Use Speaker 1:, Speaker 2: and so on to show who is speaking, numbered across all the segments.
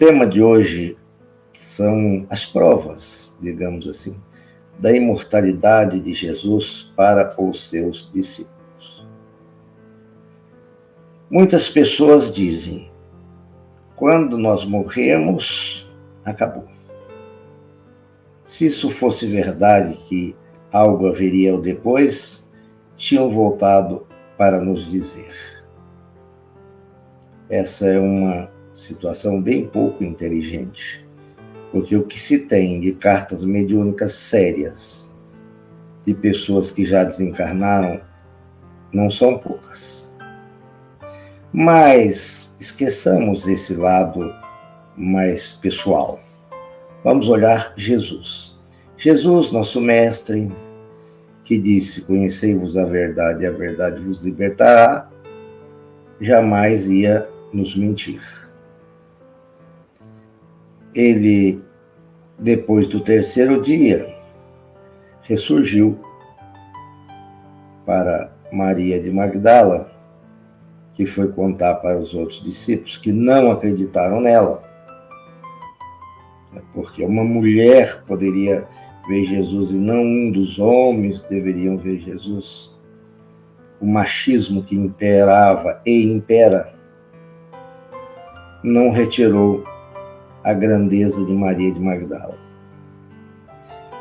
Speaker 1: tema de hoje são as provas, digamos assim, da imortalidade de Jesus para os seus discípulos. Muitas pessoas dizem: quando nós morremos, acabou. Se isso fosse verdade, que algo haveria depois, tinham voltado para nos dizer. Essa é uma situação bem pouco inteligente, porque o que se tem de cartas mediúnicas sérias de pessoas que já desencarnaram não são poucas. Mas esqueçamos esse lado mais pessoal. Vamos olhar Jesus. Jesus, nosso mestre, que disse: conhecei-vos a verdade e a verdade vos libertará, jamais ia nos mentir. Ele, depois do terceiro dia, ressurgiu para Maria de Magdala, que foi contar para os outros discípulos que não acreditaram nela, porque uma mulher poderia ver Jesus e não um dos homens deveriam ver Jesus. O machismo que imperava e impera não retirou a grandeza de Maria de Magdala.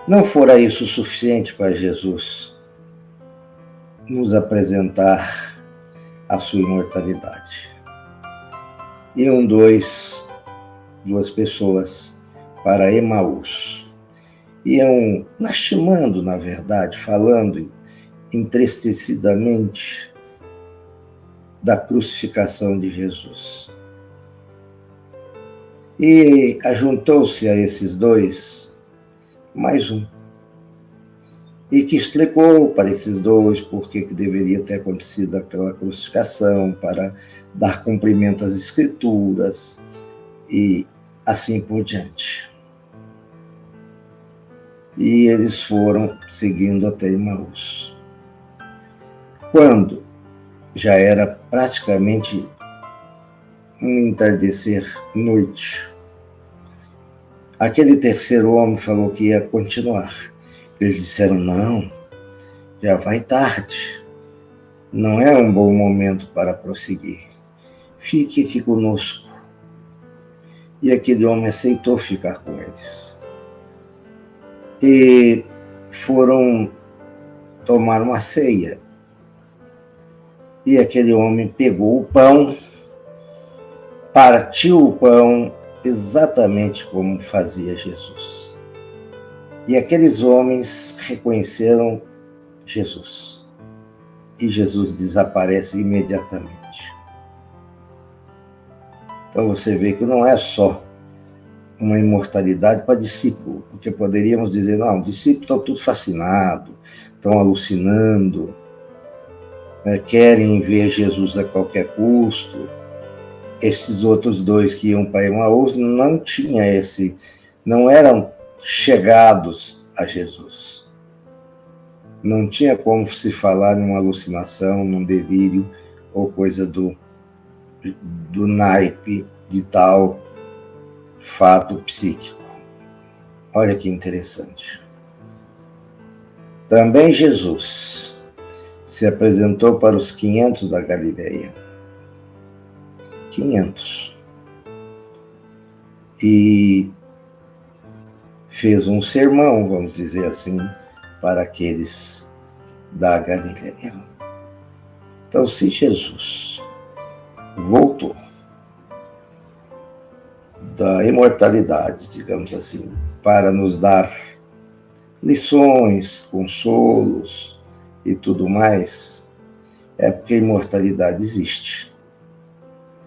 Speaker 1: Não fora isso suficiente para Jesus nos apresentar a sua imortalidade. Iam duas pessoas para Emaús. Iam lastimando, na verdade, falando entristecidamente da crucificação de Jesus. E ajuntou-se a esses dois mais um, e que explicou para esses dois por que deveria ter acontecido aquela crucificação, para dar cumprimento às Escrituras e assim por diante. E eles foram seguindo até Emaús. Quando já era praticamente um entardecer noite, aquele terceiro homem falou que ia continuar. Eles disseram: não, já vai tarde, não é um bom momento para prosseguir, fique aqui conosco. E aquele homem aceitou ficar com eles. E foram tomar uma ceia. E aquele homem pegou o pão, partiu o pão exatamente como fazia Jesus. E aqueles homens reconheceram Jesus. E Jesus desaparece imediatamente. Então você vê que não é só uma imortalidade para discípulo, porque poderíamos dizer: não, discípulos estão tudo fascinados, estão alucinando, querem ver Jesus a qualquer custo. Esses outros dois que iam para Emaús não eram chegados a Jesus. Não tinha como se falar numa alucinação, num delírio, ou coisa do naipe de tal fato psíquico. Olha que interessante. Também Jesus se apresentou para os 500 da Galileia. 500. E fez um sermão, vamos dizer assim, para aqueles da Galileia. Então, se Jesus voltou da imortalidade, digamos assim, para nos dar lições, consolos e tudo mais, é porque a imortalidade existe.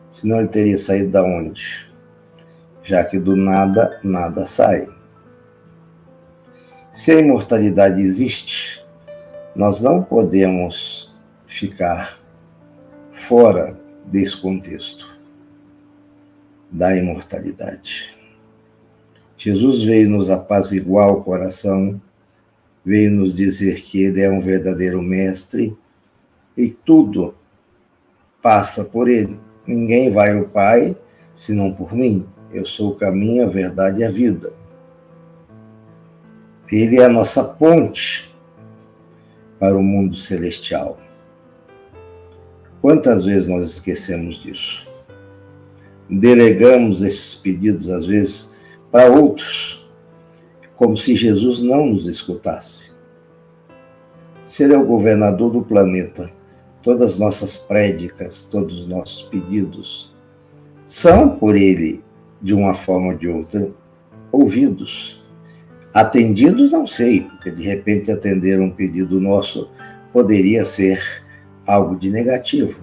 Speaker 1: Senão ele teria saído da onde? Já que do nada, nada sai. Se a imortalidade existe, nós não podemos ficar fora desse contexto da imortalidade. Jesus veio nos apaziguar o coração, veio nos dizer que ele é um verdadeiro mestre e tudo passa por ele. Ninguém vai ao Pai senão por mim. Eu sou o caminho, a verdade e a vida. Ele é a nossa ponte para o mundo celestial. Quantas vezes nós esquecemos disso? Delegamos esses pedidos, às vezes, para outros, como se Jesus não nos escutasse. Se ele é o governador do planeta, todas as nossas prédicas, todos os nossos pedidos são por ele, de uma forma ou de outra, ouvidos. Atendidos, não sei, porque de repente atender um pedido nosso poderia ser algo de negativo.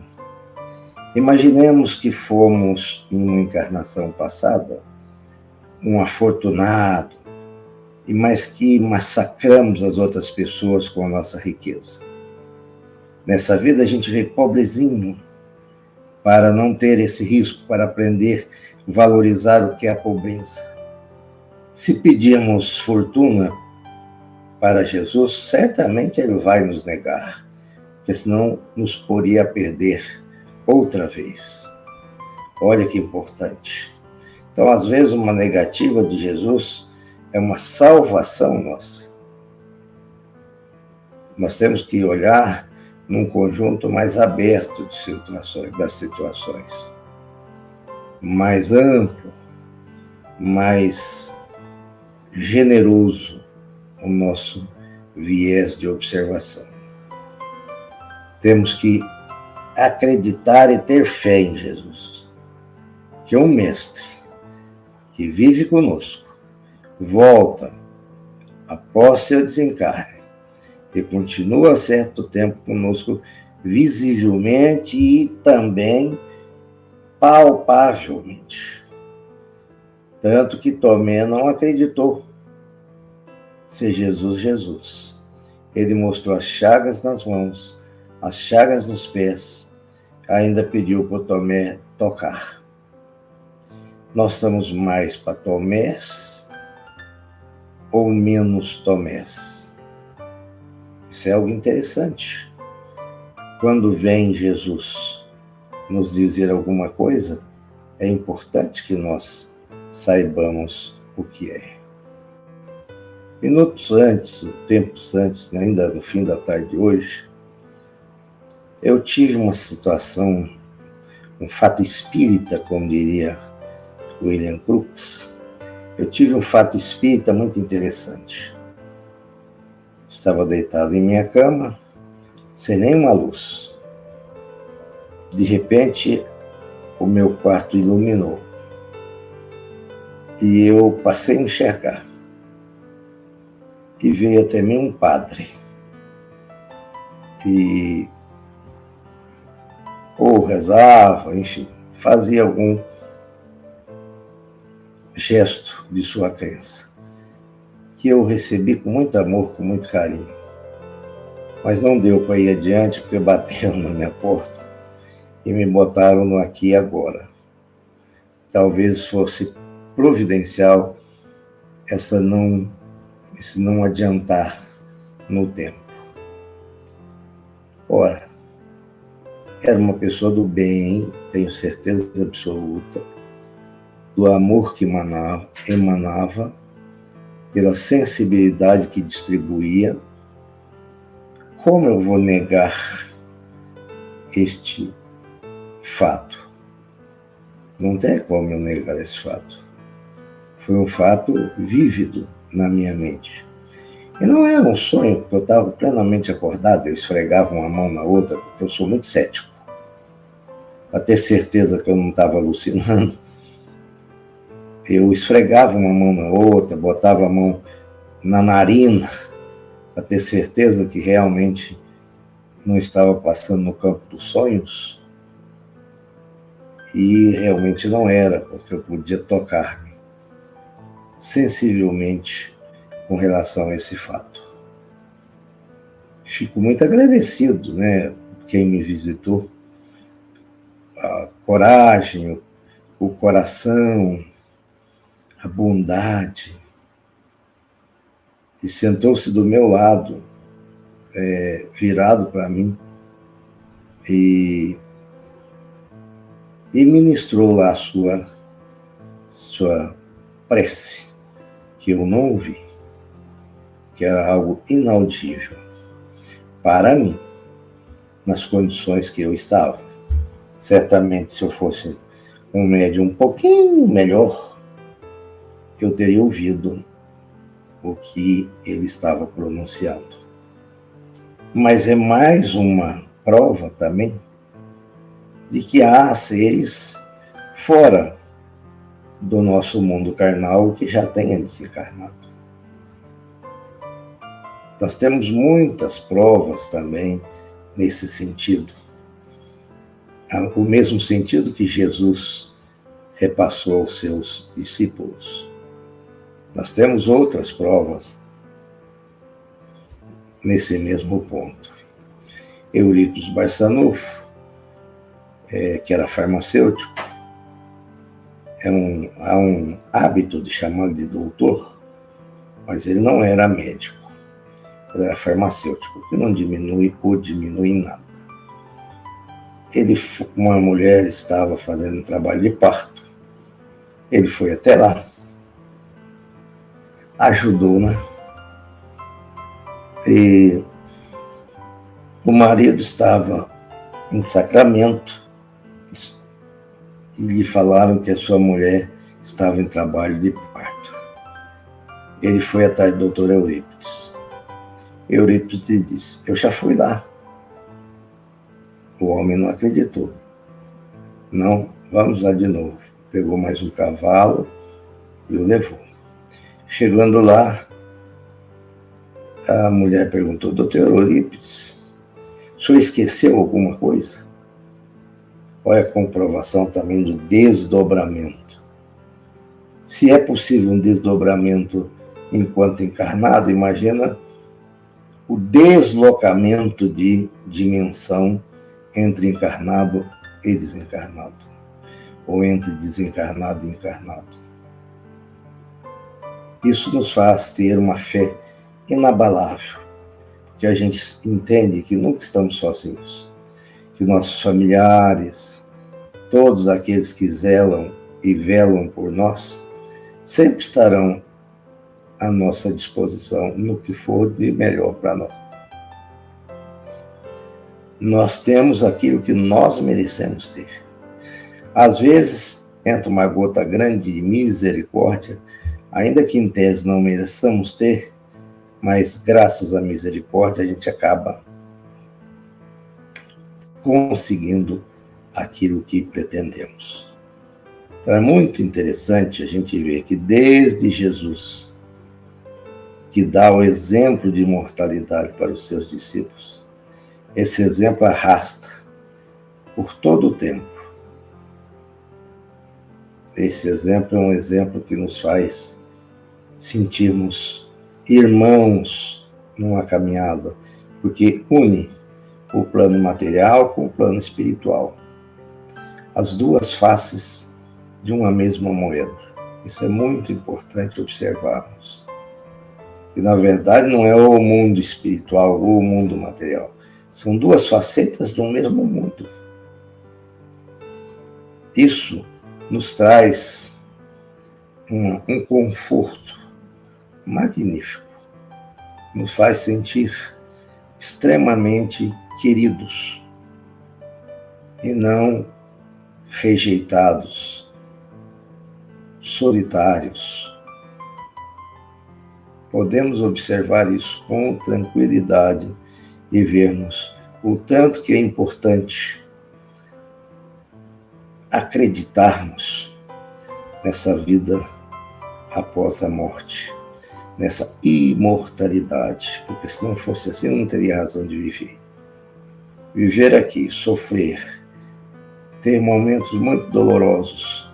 Speaker 1: Imaginemos que fomos, em uma encarnação passada, um afortunado, e mais que massacramos as outras pessoas com a nossa riqueza. Nessa vida a gente veio pobrezinho para não ter esse risco, para aprender a valorizar o que é a pobreza. Se pedirmos fortuna para Jesus, certamente ele vai nos negar, porque senão nos poria a perder outra vez. Olha que importante. Então, às vezes, uma negativa de Jesus é uma salvação nossa. Nós temos que olhar num conjunto mais aberto de situações, das situações, mais amplo, mais generoso o nosso viés de observação. Temos que acreditar e ter fé em Jesus, que é um mestre que vive conosco, volta após seu desencarne e continua certo tempo conosco visivelmente e também palpavelmente. Tanto que Tomé não acreditou ser Jesus. Ele mostrou as chagas nas mãos, as chagas nos pés, ainda pediu para Tomé tocar. Nós estamos mais para Tomés ou menos Tomés? Isso é algo interessante. Quando vem Jesus nos dizer alguma coisa, é importante que nós saibamos o que é. Minutos antes, tempos antes, ainda no fim da tarde de hoje, eu tive uma situação, um fato espírita, como diria William Crookes. Eu tive um fato espírita muito interessante. Estava deitado em minha cama, sem nenhuma luz. De repente, o meu quarto iluminou. E eu passei a enxergar. E veio até mim um padre. E ou rezava, enfim, fazia algum gesto de sua crença, que eu recebi com muito amor, com muito carinho. Mas não deu para ir adiante, porque bateram na minha porta e me botaram no aqui e agora. Talvez fosse providencial esse não adiantar no tempo. Ora, era uma pessoa do bem, tenho certeza absoluta, do amor que emanava, pela sensibilidade que distribuía. Como eu vou negar este fato? Não tem como eu negar esse fato. Foi um fato vívido na minha mente. E não era um sonho, porque eu estava plenamente acordado, eu esfregava uma mão na outra, porque eu sou muito cético. Para ter certeza que eu não estava alucinando, eu esfregava uma mão na outra, botava a mão na narina, para ter certeza que realmente não estava passando no campo dos sonhos. E realmente não era, porque eu podia tocar-me sensivelmente com relação a esse fato. Fico muito agradecido, né, por quem me visitou. A coragem, o coração, a bondade. E sentou-se do meu lado, virado para mim, e ministrou lá sua prece, que eu não ouvi, que era algo inaudível para mim, nas condições que eu estava. Certamente, se eu fosse um médium um pouquinho melhor, eu teria ouvido o que ele estava pronunciando. Mas é mais uma prova também de que há seres fora do nosso mundo carnal que já tenham desencarnado. Nós temos muitas provas também nesse sentido. O mesmo sentido que Jesus repassou aos seus discípulos. Nós temos outras provas nesse mesmo ponto. Eurípides Barçanufo, que era farmacêutico, há um hábito de chamá-lo de doutor, mas ele não era médico, ele era farmacêutico, que não diminui ou diminui em nada. Uma mulher estava fazendo trabalho de parto, ele foi até lá, ajudou, né? E o marido estava em Sacramento e lhe falaram que a sua mulher estava em trabalho de parto. Ele foi atrás do doutor Eurípides. Eurípides lhe disse: eu já fui lá. O homem não acreditou. Não, vamos lá de novo. Pegou mais um cavalo e o levou. Chegando lá, a mulher perguntou: doutor Eurípides, o senhor esqueceu alguma coisa? Olha a comprovação também do desdobramento. Se é possível um desdobramento enquanto encarnado, imagina o deslocamento de dimensão entre encarnado e desencarnado, ou entre desencarnado e encarnado. Isso nos faz ter uma fé inabalável, que a gente entende que nunca estamos sozinhos, que nossos familiares, todos aqueles que zelam e velam por nós, sempre estarão à nossa disposição no que for de melhor para nós. Nós temos aquilo que nós merecemos ter. Às vezes, entra uma gota grande de misericórdia, ainda que em tese não mereçamos ter, mas graças à misericórdia a gente acaba conseguindo aquilo que pretendemos. Então é muito interessante a gente ver que desde Jesus, que dá o exemplo de imortalidade para os seus discípulos, esse exemplo arrasta por todo o tempo. Esse exemplo é um exemplo que nos faz sentirmos irmãos numa caminhada, porque une o plano material com o plano espiritual. As duas faces de uma mesma moeda. Isso é muito importante observarmos. E, na verdade, não é o mundo espiritual ou o mundo material. São duas facetas do mesmo mundo. Isso nos traz um conforto magnífico. Nos faz sentir extremamente queridos e não rejeitados, solitários. Podemos observar isso com tranquilidade e vermos o tanto que é importante acreditarmos nessa vida após a morte, nessa imortalidade, porque se não fosse assim, não teria razão de viver. Viver aqui, sofrer, ter momentos muito dolorosos,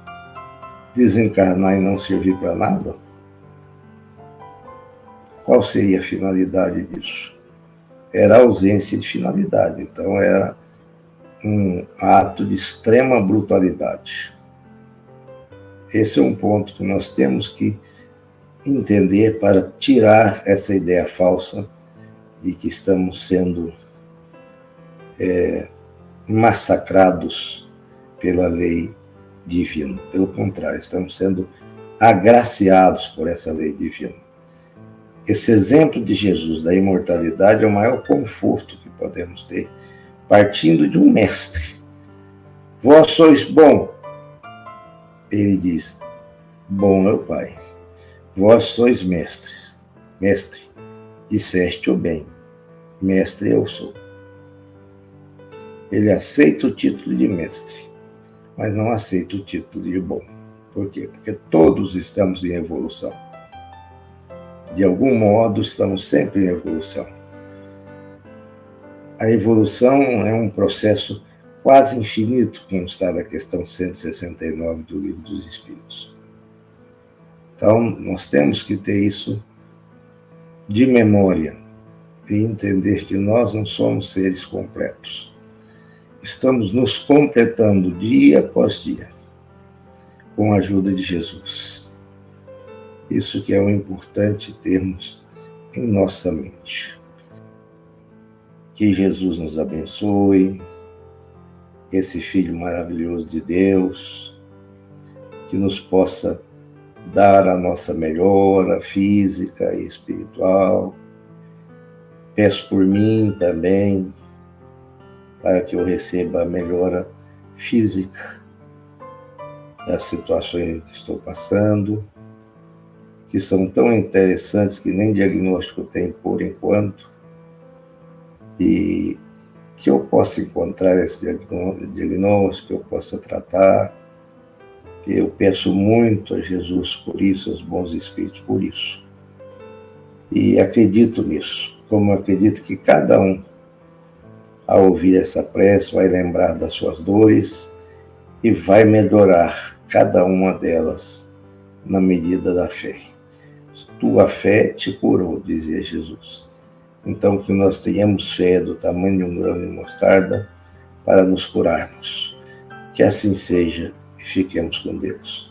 Speaker 1: desencarnar e não servir para nada, qual seria a finalidade disso? Era a ausência de finalidade, então era um ato de extrema brutalidade. Esse é um ponto que nós temos que entender para tirar essa ideia falsa de que estamos sendo massacrados pela lei divino. Pelo contrário, estamos sendo agraciados por essa lei divina. Esse exemplo de Jesus da imortalidade é o maior conforto que podemos ter, partindo de um mestre. Vós sois bom. Ele diz, bom é o Pai. Vós sois mestres. Mestre, disseste o bem. Mestre eu sou. Ele aceita o título de mestre, mas não aceita o título de bom. Por quê? Porque todos estamos em evolução. De algum modo, estamos sempre em evolução. A evolução é um processo quase infinito, como está na questão 169 do Livro dos Espíritos. Então, nós temos que ter isso de memória e entender que nós não somos seres completos. Estamos nos completando dia após dia, com a ajuda de Jesus. Isso que é o importante termos em nossa mente. Que Jesus nos abençoe, esse Filho maravilhoso de Deus, que nos possa dar a nossa melhora física e espiritual. Peço por mim também, para que eu receba a melhora física das situações que estou passando, que são tão interessantes que nem diagnóstico tem por enquanto, e que eu possa encontrar esse diagnóstico, que eu possa tratar. Eu peço muito a Jesus por isso, aos bons espíritos por isso. E acredito nisso, como eu acredito que cada um, ao ouvir essa prece, vai lembrar das suas dores e vai melhorar cada uma delas na medida da fé. Tua fé te curou, dizia Jesus. Então, que nós tenhamos fé do tamanho de um grão de mostarda para nos curarmos. Que assim seja e fiquemos com Deus.